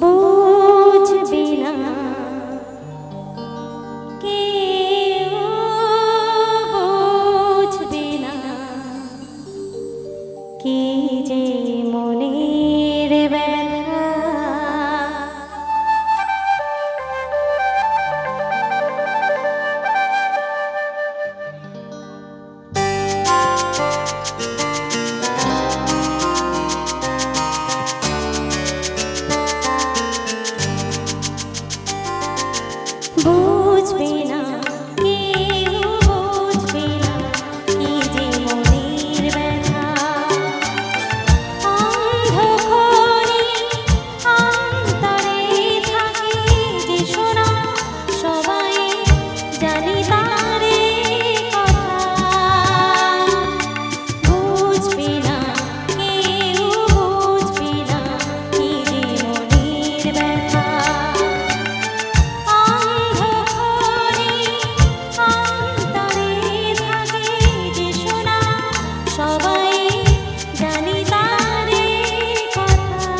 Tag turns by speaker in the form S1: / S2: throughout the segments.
S1: বুঝবে না কেউ, বুঝবে না কি যে মনের ব্যথা। বুঝবে না কেউ, বুঝবে না কি যে মনের ব্যথা। অন্ধকারে অন্তরে থাকে যে শোনা, সবাই জানি তারে কথা। বুঝবে না কেউ, বুঝবে না কি যে মনের ব্যথা। সবাই জানি তারে কথা।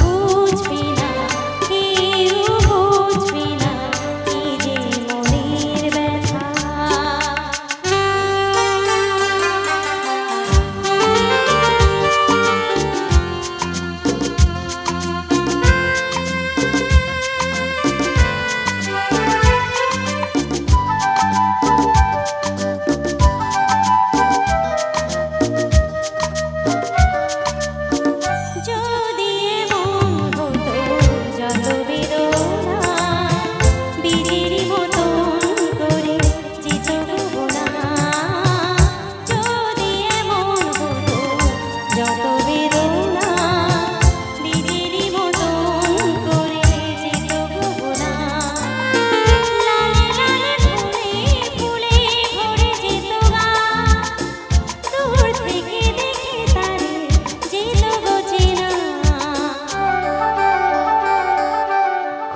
S1: বুঝবে না কেউ, বুঝবে না কি যে মনের ব্যথা।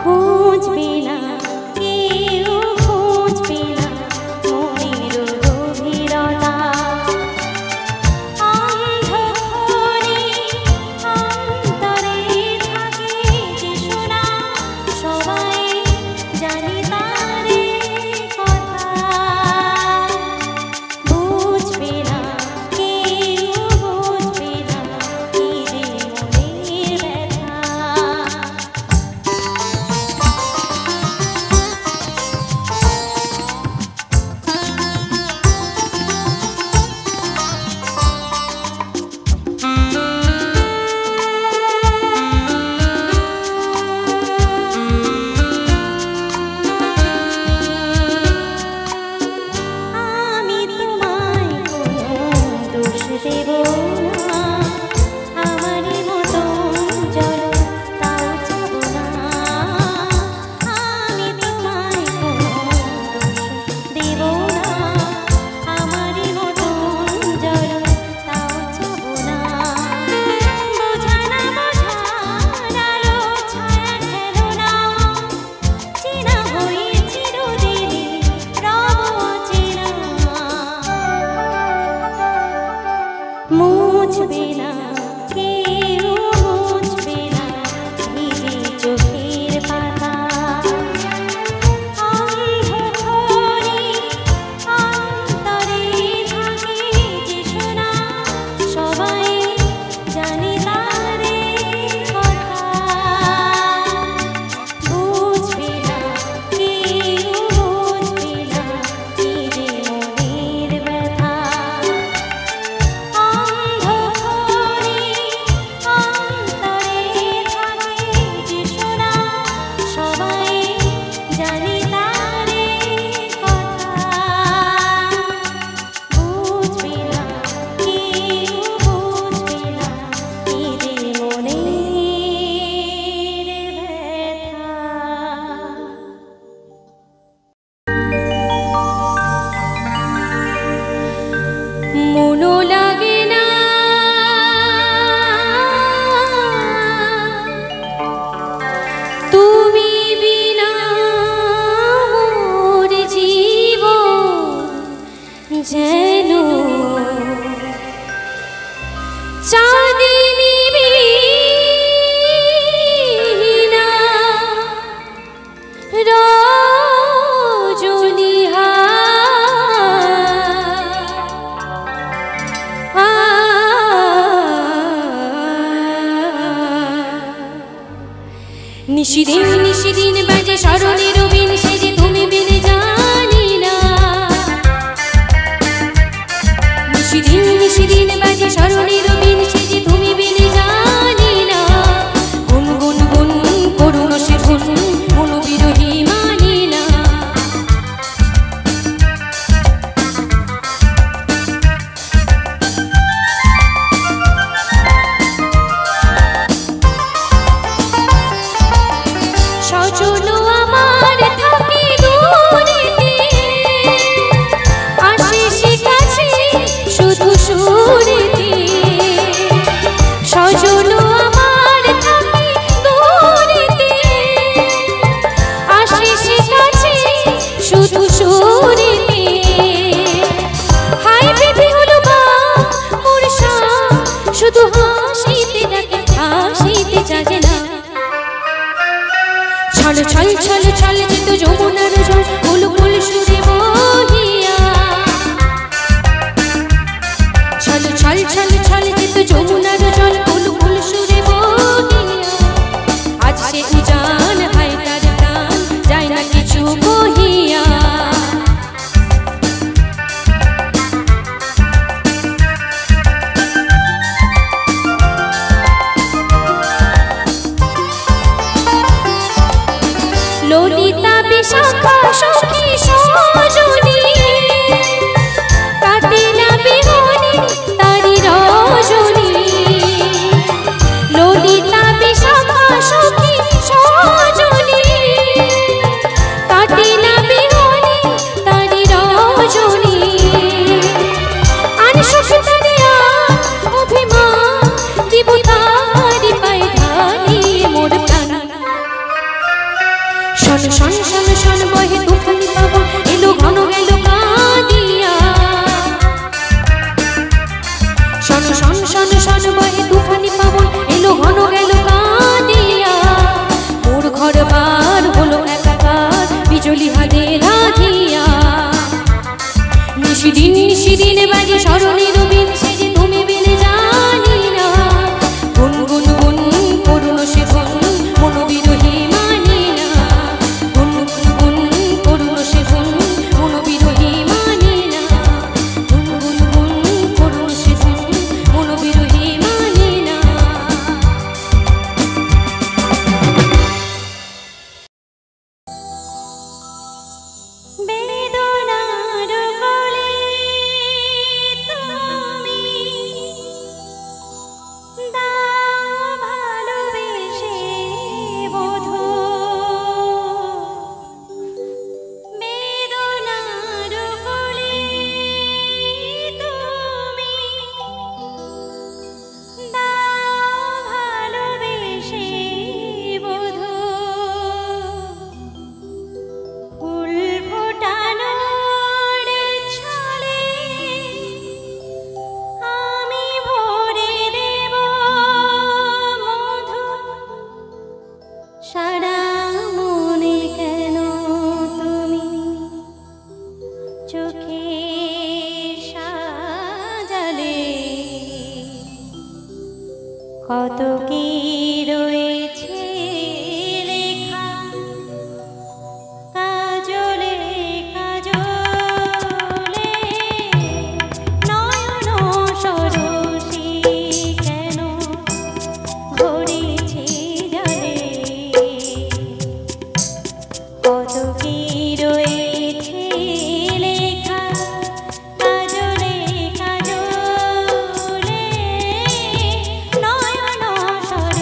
S1: বুঝবে না কেউ, বুঝবে না মনের গভীরতা। অন্ধকারে অন্তরে থাকে যে শোনা, সবাই জানি তারে কথা। বুঝবে না কেউ, বুঝবে না কি যে মনের ব্যথা। আমি তোমায় কোনো দোষ দেব না, আমারই মতন চলো তাও যাব না। আমি তোমায় কোনো দোষ দেব না, আমারই মতন চলো তাও যাব না। বোঝা না বোঝার আলো ছায়া খেলো না, চেনা হয়ে চিরদিনই রব অচেনা। মুছবে না কেউ, মুছবে না ভিজে চোখের পাতা। অন্ধকারে অন্তরে থাকে যে শোনা, সবাই জানি তারে কথা। বুঝবে না কেউ, বুঝবে না কি যে মনের ব্যথা। অন্ধকারে নিশিদিন নিশিদিন বাজে স্মরণের বিন সেজে তুমি বিনে জানি না। নিশিদিন নিশিদিন বাজে স্মরণের বিন সেজে তুমি বিনে জানি না। গুন গুন গুন করুণ সে ধুন মনোবিরহী মানি না। সজল আমার থাকে দূরেতে, আসে সে কাছে শুধু সুরেতে। সজল আমার থাকে দূরেতে, আসে সে কাছে শুধু সুরেতে। হায় বিধি হলো বা মুরসা, শুধু হাসিতে ডাকে হাসিতে জাগে না। ছল ছল ছল ছল যেত যমুনার জল ফুল ফুল সুরে বহিয়া। ছল ছল ছল ছল যেত যমুনার জল ফুল ফুল সুরে বহিয়া। আজ সে উজান হায় তার প্রাণ যায় না কিছু বহিয়া। ললিতা বিশাখা সখী সজনী, কাটে না বিহনে তারি রজনী। ললিতা বিশাখা সখী সজনী, কাটে না বিহনে তারি রজনী। আর সখী তারে অভিমান দিব তারি পায়ে ঢালি মোর প্রাণ। শন শন শন শন বহে তুফানি পাবন এলো ঘন গেল কাঁদিয়া। শন শন শন শন বহে তুফানি পাবন এলো ঘন গেল কাঁদিয়া। মোর ঘর বার হলো একাকার বিজলি হাতে রাধিয়া। নিশিদিন নিশিদিন বাজে স্মরণের বিন সেজে তুমি বিনে জানি না। গুন গুন গুন করুণ সে ধুন মনোবিরহী মানি না। গুন গুন গুন করুণ সে ধুন মনোবিরহী মানি না। গুন গুন গুন করুণ সে ধুন মনোবিরহী মানি না। বেদনার কোলে তুমি দাও ভালোবেসে বধূ। বেদনার কোলে তুমি দাও ভালোবেসে বধূ। ফুল ফোটানোর ছলে আমি ভরে দেব মধু। সারা মনে কেন তুমি চোখে সাজালে। কত কি রয়েছে লেখা কাজলে কাজলে। নয়ন সরসী কেন ভরেছে জলে। কত কি রয়েছে লেখা কাজলে কাজলে। নয়ন সরসী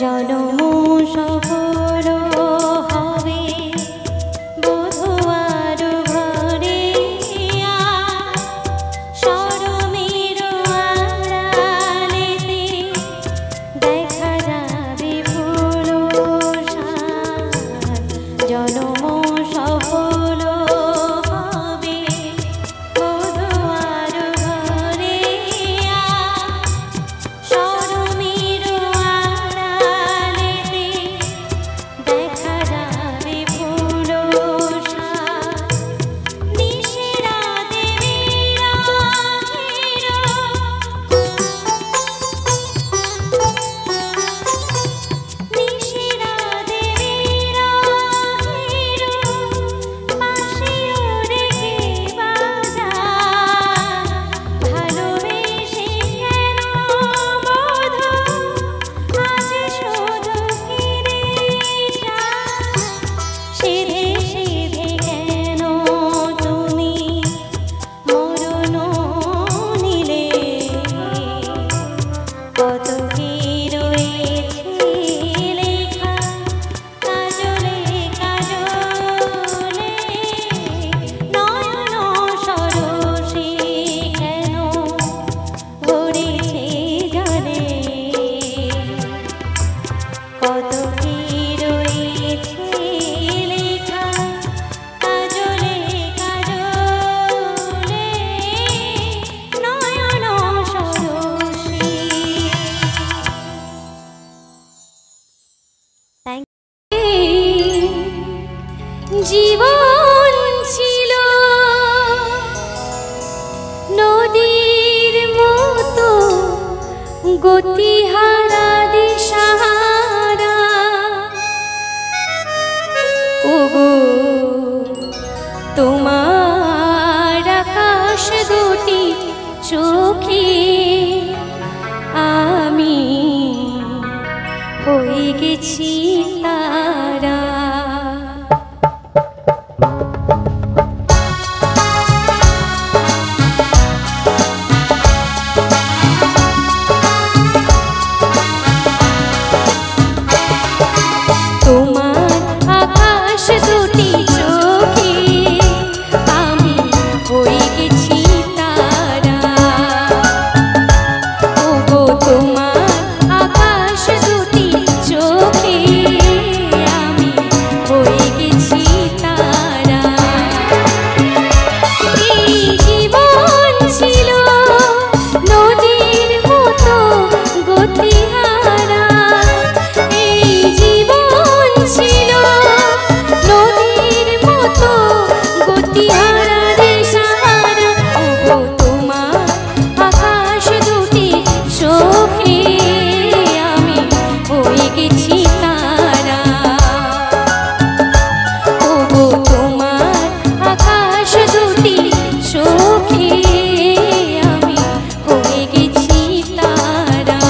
S1: জনম সফল হবে বধুয়ার ঘরে সরমের আড়ালেতে দেখা যাবে ফুল জনম সফল হবে বধুয়ার ঘরে সরমের আড়ালেতে দেখা যাবে ফুল নিশিরা দেবীরা নিশিরা দেবীরা পাশিও রেখে বাজা ভালোবেসে কেন বধূ আজ শুধু ফিরে যা সেধে সেধে কেন তুমি মরণ নিলে কত কি রয়েছে লেখা কাজলে কাজলে নয়ন সরসে কেন ভরেছে জলে কত কি রয়েছে লেখা কাজলে কাজলে নয়ন সরসে। জীবন ছিল নদীর মতো গতিহারা দিশাহারা ওগো তোমার আকাশ দুটি চোখে আমি হয়ে গেছি তারা। তোমার আকাশ দুটি চোখে আমি হয়ে গেছি তারা ওগো তোমার আকাশ দুটি চোখে আমি হয়ে গেছি তারা। এই জীবন ছিল নদীর মতো গতিহারা এই জীবন ছিল নদীর মতো গতিহারা দিশাহারা ওগো তোমার আকাশ দুটি চোখে আমি হয়ে গেছি তারা ওগো তোমার আকাশ দুটি চোখে আমি হয়ে গেছি তারা।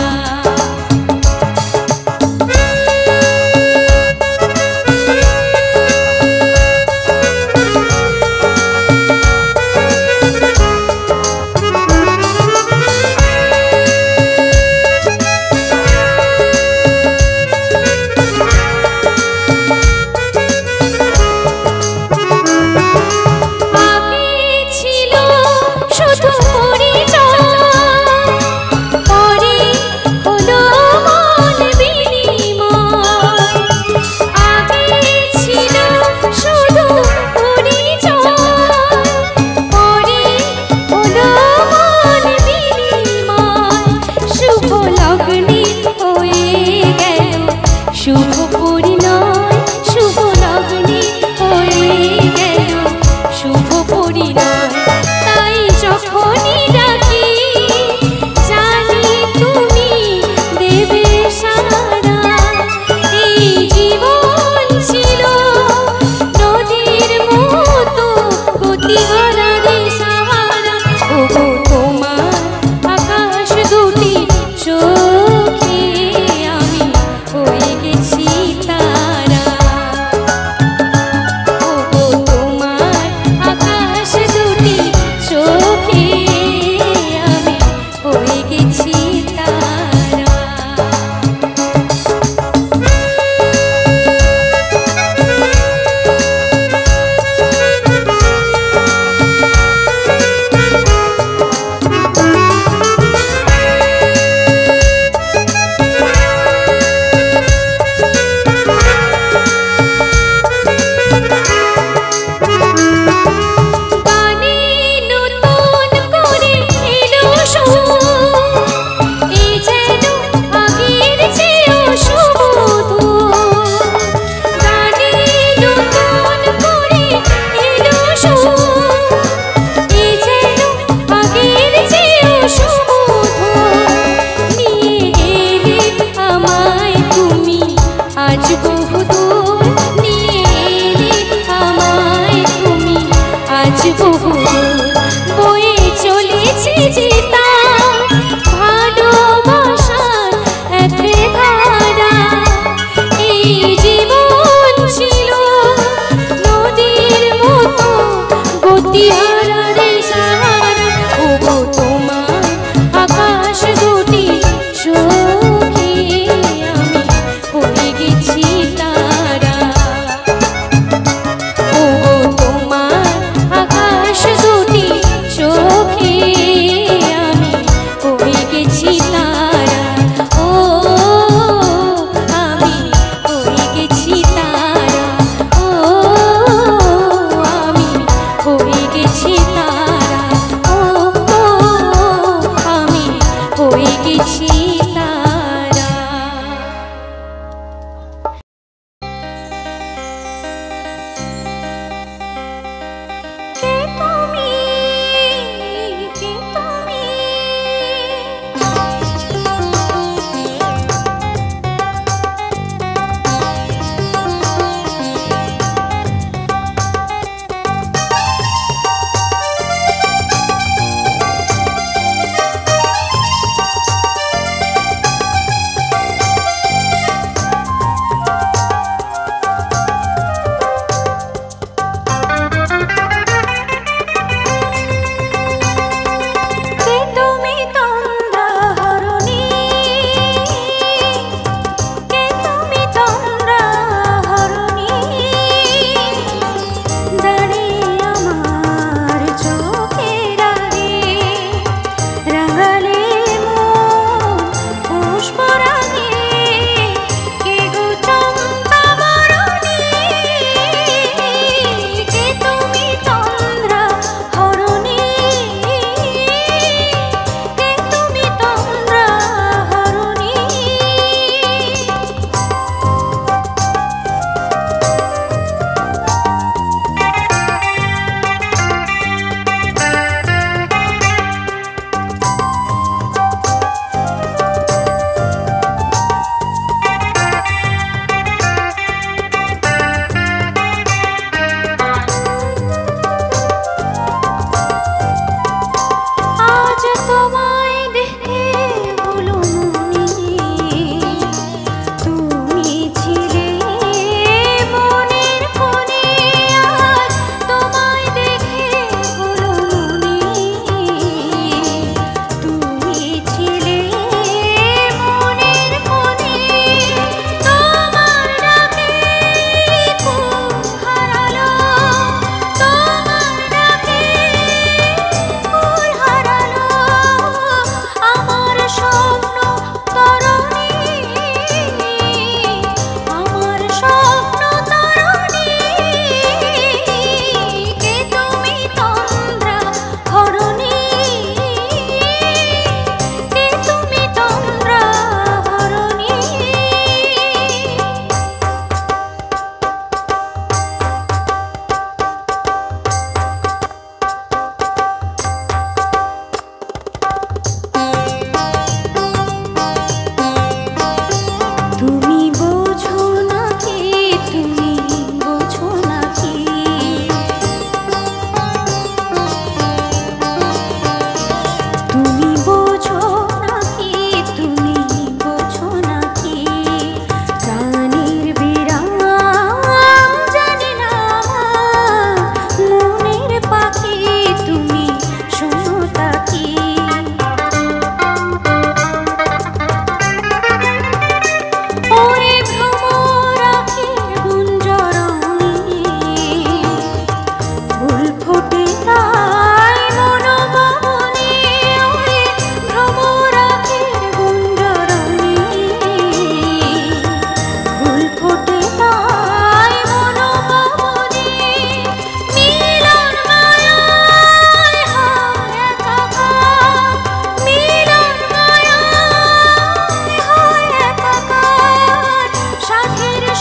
S1: আগে ছিল শুধু পরিচয় পরে হলো মন বিনিময় আগে ছিল শুধু পরিচয় পরে হলো মন বিনিময় শুভ লগ্নে হয়ে গেল শুভ পরিণয় শুভ লগ্নে হয়ে গেল শুভ পরিণয় তাই যখনই ডাকি জানি তুমি দেবে সাড়া। এই জীবন ছিল নদীর মতো গতিহারা দিশাহারা ওগো তোমার আকাশ দুটি চোখে আমি হয়ে গেছি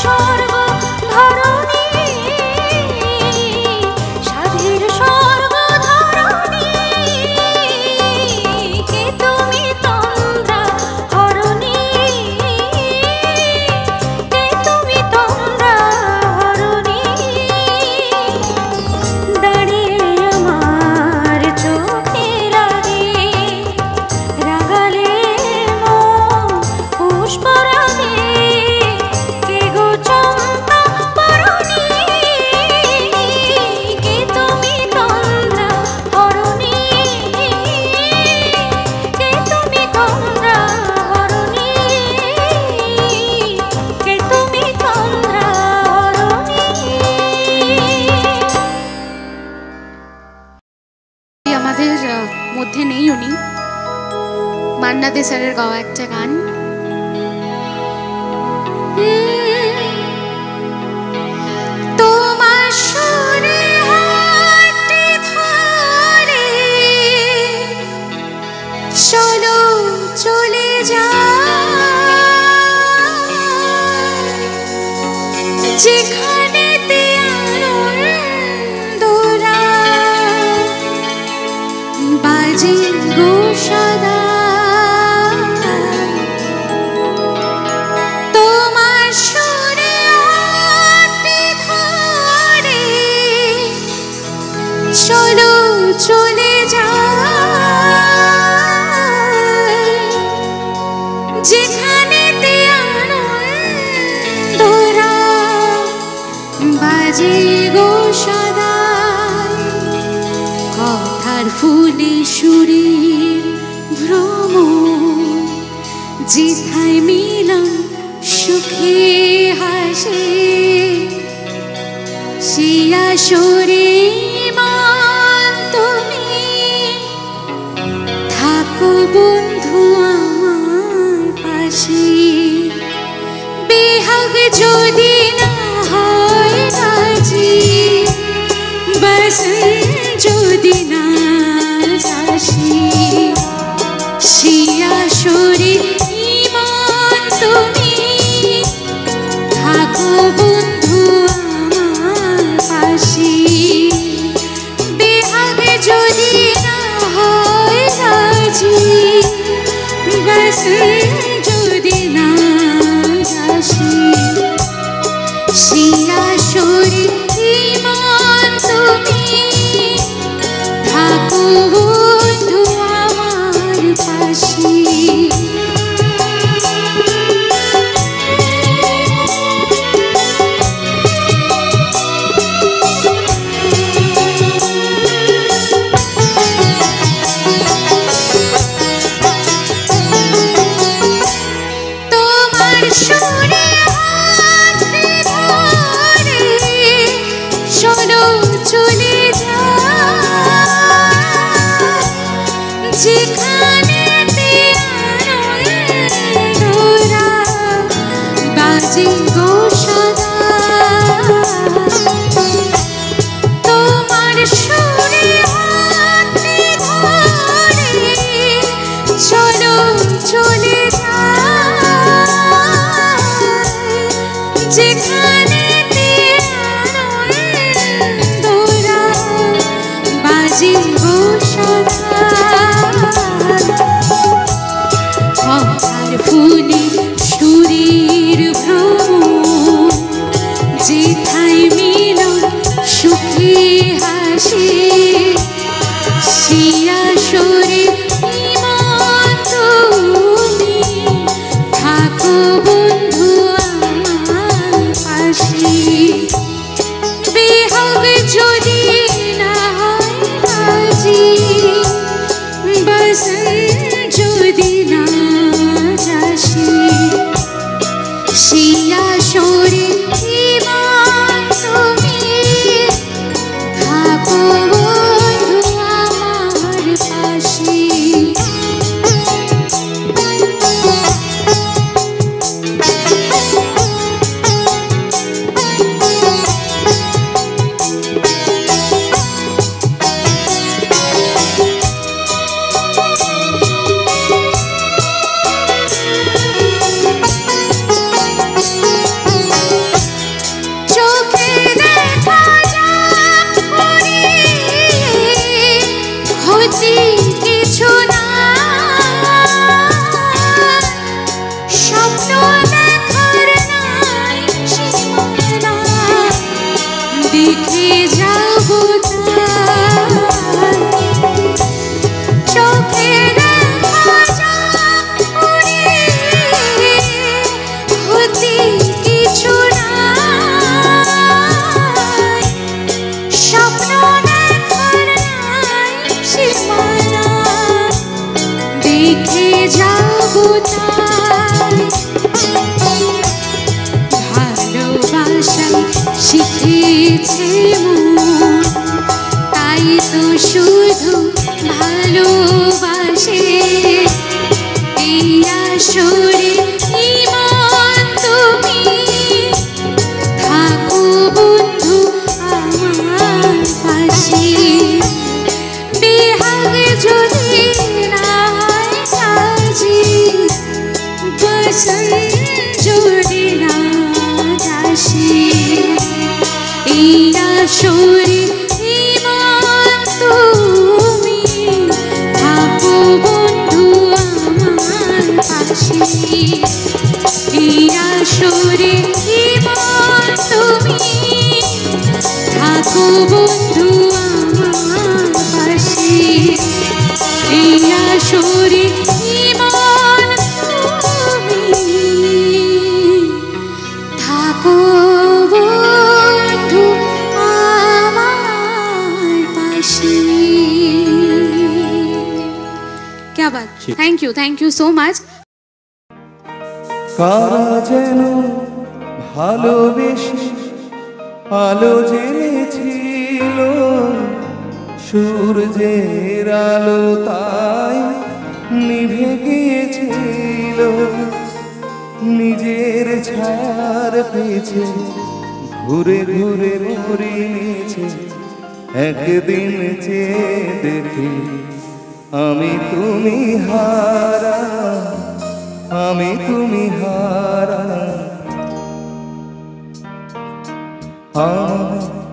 S1: স্বর্গ ধরণী, সাধের স্বর্গ ধরণী, কে তুমি তন্দ্রা হরণী, কে তুমি তন্দ্রা হরণী, দাঁড়িয়ে আমার চোখের আগে রাগালে মন পুষ্পরাগে, কে গো চম্পা বরণী, কে তুমি তন্দ্রা হরণী, কে তুমি তন্দ্রা হরণী, কে তুমি তন্দ্রা হরণী।
S2: আমাদের মধ্যে নেই উনি, মান্না দে স্যারের গাওয়া একটা গান।
S1: তোমার সুরে হাতটি ধরে চলো চলে যাই, যেখানেতে আনন্দরা বাজে গো সদা, তোমার সুরে হাতটি ধরে চলো চলে যাই, যেখানেতে আনন্দরা বাজে গো সদা, কথার ফুলে সুরের ভ্রমণ, যেথায় মিলন সুখে হাসে, সে আসরে মান তুমি থাকো বন্ধু আমার পাশে, বেহাগ যদি না হয় রাজি, বস যদি না আসি, সে আসরে ইমান তুমি থাকো বন্ধু আমার পাশে, বেহাগ যদি না হয় রাজি, বস যদি না আসি, সে আসরে ইমান তুমি থাকো বন্ধু আমার পাশে। তোমার সুরে হাতটি ধরে চলো চলে যাই, যেখানেতে আনন্দরা বাজে গো সদা, তোমার সুরে হাতটি ধরে চলো চলে যাই, যেখানেতে আনন্দরা বাজে গো সদা, কথার ফুলে সুরের ভ্রমণ, যেথায় মিলন সুখে হাসে, সে আসরে ইমান তুমি থাকো বন্ধু আমার পাশে, বেহাগ যদি না হয় রাজি, বস যদি না আসি, সে আসরে ইমান তুমি থাকো বন্ধু আমার পাশে।
S2: বুঝেছে মন, তাই তো শুধু ভালোবাসে এই আসরে ইমান তুমি থাকো বন্ধু আমার পাশে। বেহাগ যদি না হয় সাজি, বসন যদি না আসে এই আসরে ইমান তুমি থাকো বন্ধু আমার পাশে। এই আসরে ইমান তুমি থাকো বন্ধু আমার পাশে। এই আসরে ইমান তুমি থাকো বন্ধু আমার পাশে। क्या बात, थैंक यू सो मच।
S3: কারা যেন ভালোবেসে আলো জেলেছিল, সূর্যের আলো তাই নিভে গিয়েছিল। নিজের ছায়ার পেছে ঘুরে ঘুরে মরে নিয়েছে। একদিন চেয়ে দেখি আমি তুমি হারা, আমি তুমি হারা।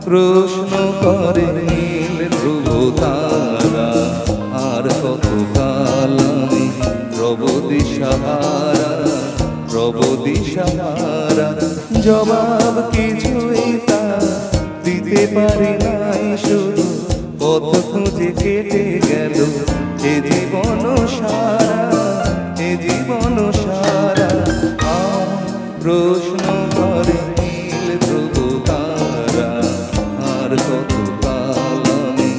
S3: প্রশ্ন করে নীল ধ্রুব তারা, আর কত কাল আমি রব দিশাহারা, রব দিশাহারা। জবাব কিছুই তা দিতে পারি নাই, শুধু পথ খুঁজে কেটে গেল এ জীবন সারা, এ জীবন সারা। প্রশ্ন করে নীল ধ্রুব তারা, আর কত কাল আমি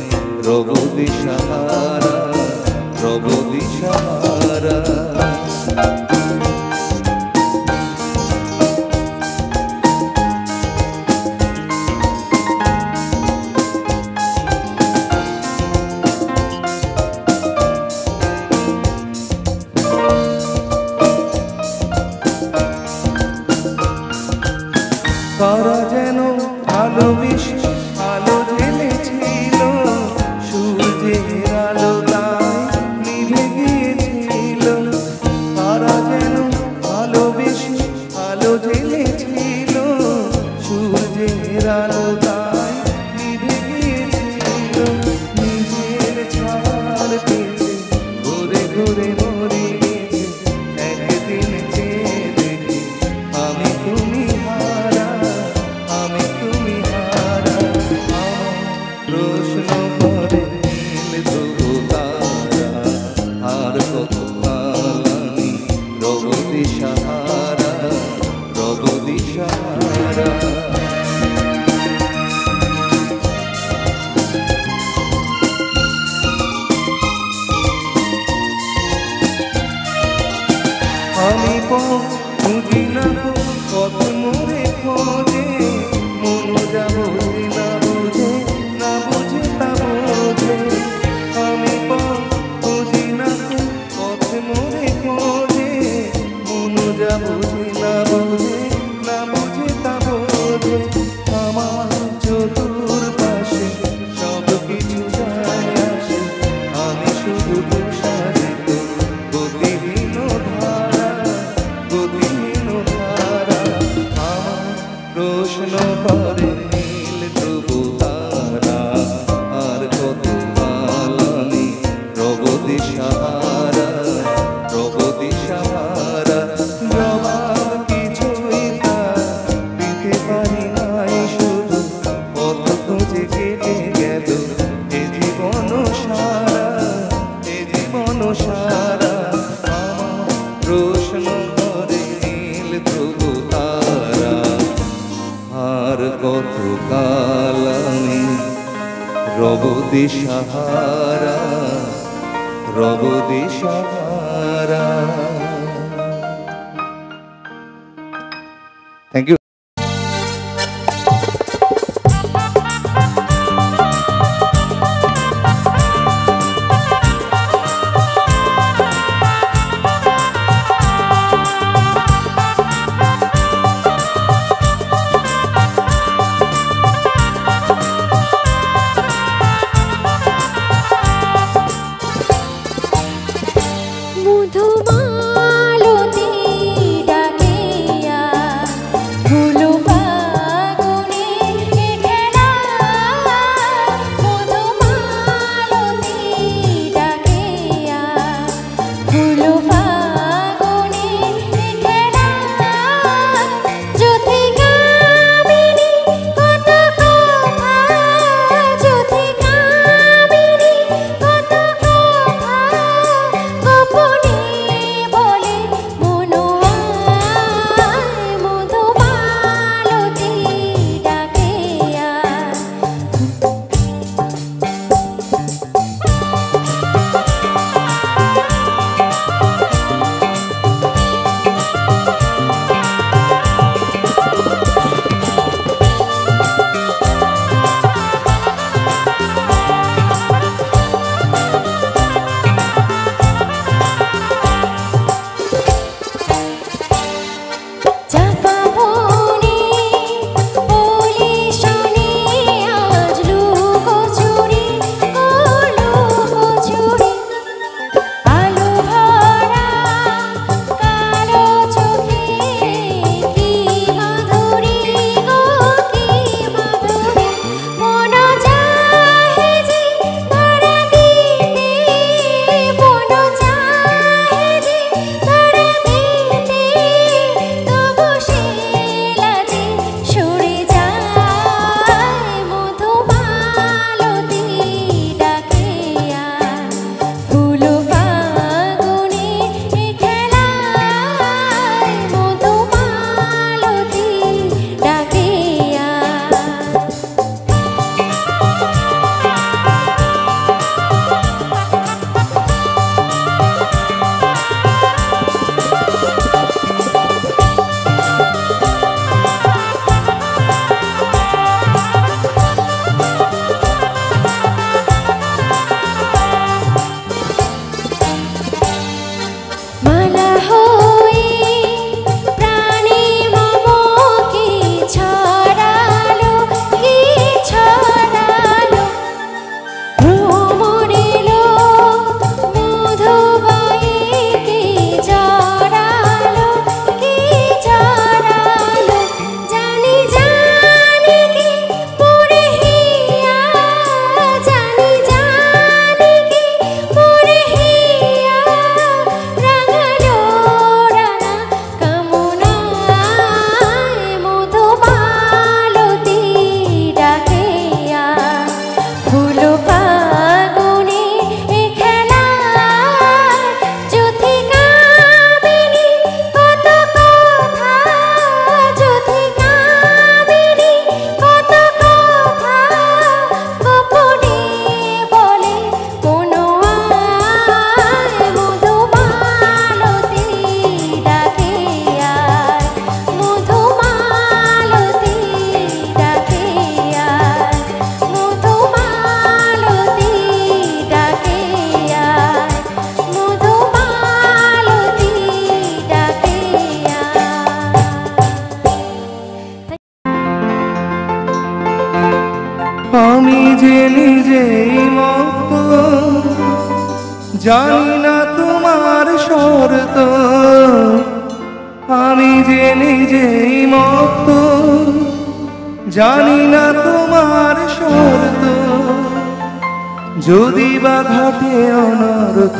S3: রব দিশাহারা, রব দিশাহারা। কারা যেন ভালোবেসে আলো জ্বেলেছিল, সূর্যের আলো তাই নিভে গিয়েছিল। কারা যেন ভালোবেসে আলো জ্বেলেছিল, সূর্যের আলো তাই নিভে গিয়েছিল। নিজের ছায়ার পেছে ঘুরে ঘুরে মরে গেছে। একদিন চেয়ে দেখি আমি তুমি হারা, আমি তুমি হারা। প্রশ্ন করে নীল ধ্রুব তারা, আর কত কাল আমি রব দিশাহারা, রব দিশাহারা। আমি বুঝি না কত মোরে খোঁজে, মন যাব না বুঝে, না বুঝে তা বোঝে। আমি বুঝি না কত মোরে খোঁজে, মন যাব না বুঝে, না বুঝে তা বোঝে। আমার চতুর্পাশে সব কিছু যায় আসে, আমি শুধু তুষারিত গতিহীন ধারা, গতিহীন ধারা। আমার প্রশ্ন করে নীল ধ্রুব তারা, আর কত কাল আমি রব দিশাহারা, রব দিশাহারা। জবাব কিছুই তা দিতে পারি নাই, শুধু পথ খুঁজে কেটে গেল এ জীবন সারা, এ জীবন সারা। আমার প্রশ্ন করে নীল ধ্রুব তারা, আর কত কাল আমি রব দিশাহারা, রব দিশাহারা। Thank you. যে নিজেই মত, জানি না তোমার শর্ত। আমি যে নিজেই মত, জানি না তোমার শর্ত। যদি বা ঘটে অনর্থ,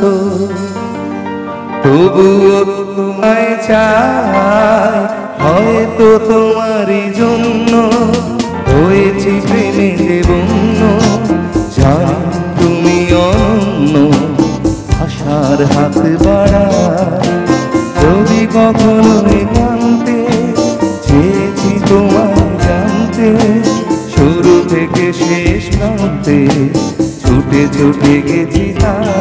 S3: তবুও তোমায় চাই। হয়তো তোমারই জন্য হয়েছি প্রেমে যে বন্য। জানি তুমি অনন্য, আশার হাত বাড়ায়। যদি কখনো জানতে চেয়েছি তোমায় জানতে, শুরু থেকে শেষ প্রান্তে ছুটে ছুটে গেছি তাই।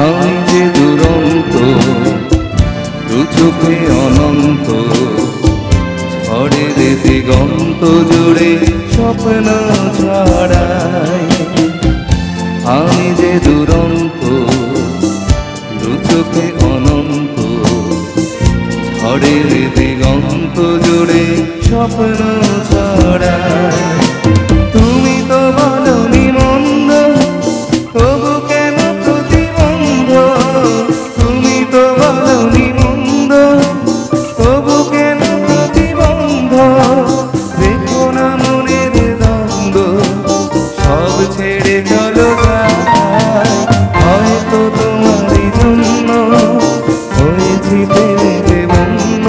S3: আমি যে দুরন্ত, দু চোখে অনন্ত, ঝড়ের দিগন্ত জুড়ে স্বপ্ন ছড়াই। আমি যে দুরন্ত, দু চোখে অনন্ত, ঝড়ের দিগন্ত জুড়ে স্বপ্ন ছড়াই। তুমি তো বলনি মন্দ, তবু কেন প্রতিবন্ধ। তুমি তো বলনি মন্দ, তবু কেন প্রতিবন্ধ। দেখো না মনের দ্বন্দ্ব, সব ছেড়ে চলো যাই। হয়তো তোমারই জন্য হয়েছি প্রেমে যে বন্য।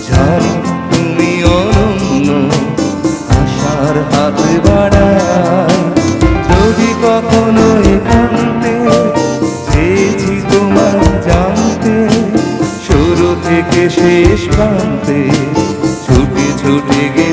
S3: জানি তুমি অনন্য, আশার হাত বাড়ায়। যদি কখনো একান্তে চেয়েছি তোমার জানতে, শুরু থেকে শেষ প্রান্তে ছুটে ছুটে গেছি।